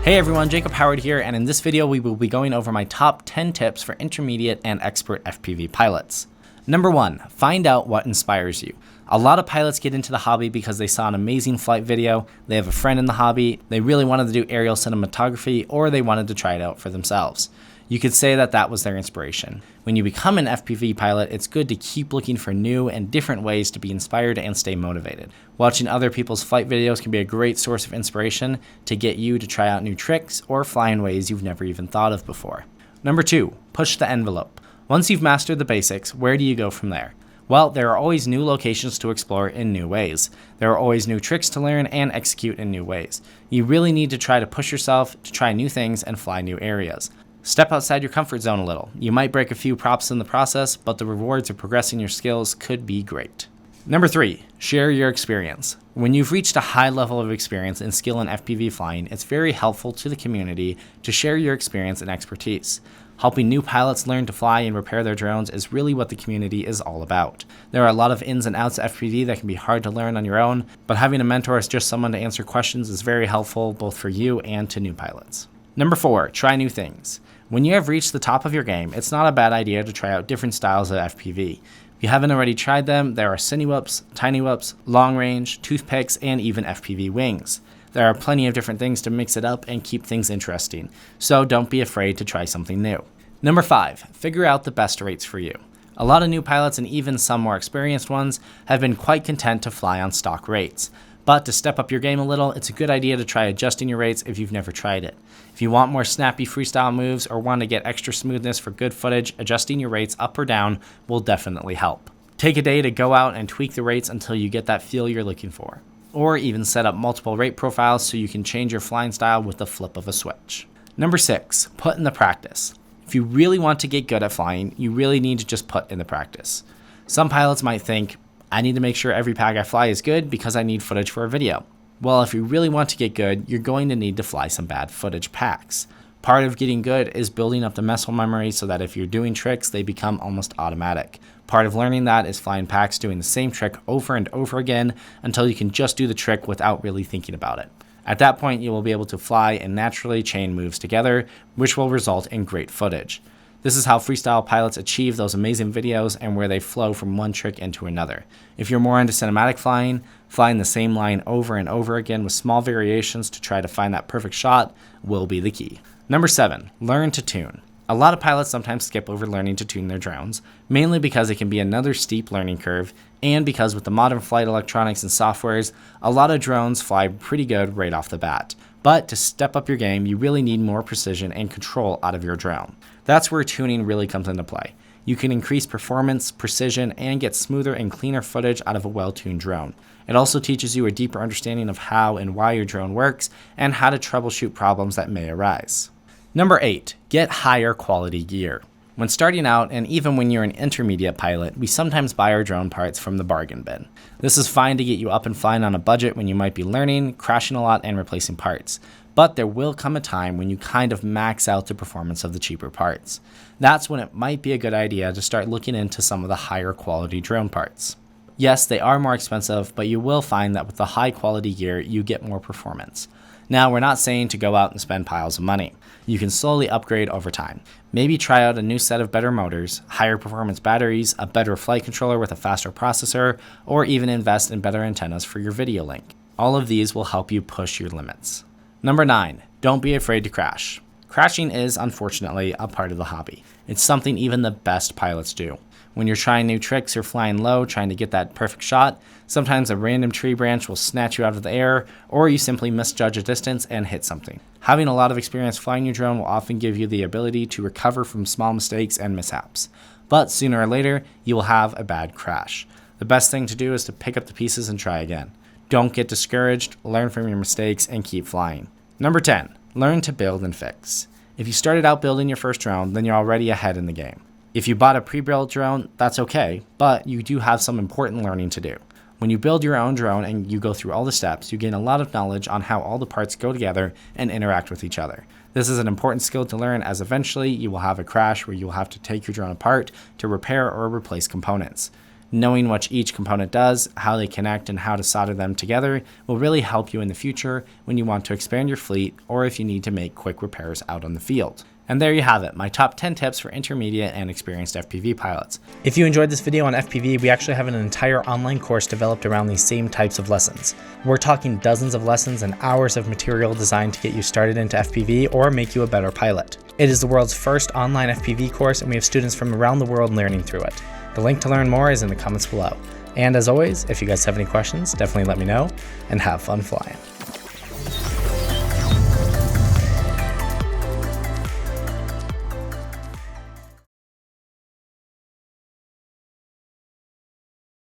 Hey everyone, Jacob Howard here, and in this video we will be going over my top 10 tips for intermediate and expert FPV pilots. Number 1, find out what inspires you. A lot of pilots get into the hobby because they saw an amazing flight video, they have a friend in the hobby, they really wanted to do aerial cinematography, or they wanted to try it out for themselves. You could say that was their inspiration. When you become an FPV pilot, it's good to keep looking for new and different ways to be inspired and stay motivated. Watching other people's flight videos can be a great source of inspiration to get you to try out new tricks or fly in ways you've never even thought of before. Number 2, push the envelope. Once you've mastered the basics, where do you go from there? Well, there are always new locations to explore in new ways. There are always new tricks to learn and execute in new ways. You really need to try to push yourself to try new things and fly new areas. Step outside your comfort zone a little. You might break a few props in the process, but the rewards of progressing your skills could be great. Number 3, share your experience. When you've reached a high level of experience and skill in FPV flying, it's very helpful to the community to share your experience and expertise. Helping new pilots learn to fly and repair their drones is really what the community is all about. There are a lot of ins and outs of FPV that can be hard to learn on your own, but having a mentor as just someone to answer questions is very helpful both for you and to new pilots. Number 4, try new things. When you have reached the top of your game, it's not a bad idea to try out different styles of FPV. If you haven't already tried them, there are cine whoops, tiny whoops, long range, toothpicks, and even FPV wings. There are plenty of different things to mix it up and keep things interesting, so don't be afraid to try something new. Number 5, figure out the best rates for you. A lot of new pilots and even some more experienced ones have been quite content to fly on stock rates. But to step up your game a little, it's a good idea to try adjusting your rates if you've never tried it. If you want more snappy freestyle moves or want to get extra smoothness for good footage, adjusting your rates up or down will definitely help. Take a day to go out and tweak the rates until you get that feel you're looking for. Or even set up multiple rate profiles so you can change your flying style with the flip of a switch. Number 6, put in the practice. If you really want to get good at flying, you really need to just put in the practice. Some pilots might think, I need to make sure every pack I fly is good because I need footage for a video. Well, if you really want to get good, you're going to need to fly some bad footage packs. Part of getting good is building up the muscle memory so that if you're doing tricks, they become almost automatic. Part of learning that is flying packs doing the same trick over and over again until you can just do the trick without really thinking about it. At that point, you will be able to fly and naturally chain moves together, which will result in great footage. This is how freestyle pilots achieve those amazing videos and where they flow from one trick into another. If you're more into cinematic flying, flying the same line over and over again with small variations to try to find that perfect shot will be the key. Number 7, learn to tune. A lot of pilots sometimes skip over learning to tune their drones, mainly because it can be another steep learning curve, and because with the modern flight electronics and softwares, a lot of drones fly pretty good right off the bat. But to step up your game, you really need more precision and control out of your drone. That's where tuning really comes into play. You can increase performance, precision, and get smoother and cleaner footage out of a well-tuned drone. It also teaches you a deeper understanding of how and why your drone works and how to troubleshoot problems that may arise. Number 8, get higher quality gear. When starting out, and even when you're an intermediate pilot, we sometimes buy our drone parts from the bargain bin. This is fine to get you up and flying on a budget when you might be learning, crashing a lot, and replacing parts. But there will come a time when you kind of max out the performance of the cheaper parts. That's when it might be a good idea to start looking into some of the higher quality drone parts. Yes, they are more expensive, but you will find that with the high quality gear, you get more performance. Now, we're not saying to go out and spend piles of money. You can slowly upgrade over time. Maybe try out a new set of better motors, higher performance batteries, a better flight controller with a faster processor, or even invest in better antennas for your video link. All of these will help you push your limits. Number 9, don't be afraid to crash. Crashing is, unfortunately, a part of the hobby. It's something even the best pilots do. When you're trying new tricks or flying low, trying to get that perfect shot, sometimes a random tree branch will snatch you out of the air, or you simply misjudge a distance and hit something. Having a lot of experience flying your drone will often give you the ability to recover from small mistakes and mishaps. But sooner or later, you will have a bad crash. The best thing to do is to pick up the pieces and try again. Don't get discouraged, learn from your mistakes, and keep flying. Number 10, learn to build and fix. If you started out building your first drone, then you're already ahead in the game. If you bought a pre-built drone, that's okay, but you do have some important learning to do. When you build your own drone and you go through all the steps, you gain a lot of knowledge on how all the parts go together and interact with each other. This is an important skill to learn, as eventually you will have a crash where you will have to take your drone apart to repair or replace components. Knowing what each component does, how they connect, and how to solder them together will really help you in the future when you want to expand your fleet or if you need to make quick repairs out on the field. And there you have it, my top 10 tips for intermediate and experienced FPV pilots. If you enjoyed this video on FPV, we actually have an entire online course developed around these same types of lessons. We're talking dozens of lessons and hours of material designed to get you started into FPV or make you a better pilot. It is the world's first online FPV course, and we have students from around the world learning through it. The link to learn more is in the comments below. And as always, if you guys have any questions, definitely let me know, and have fun flying.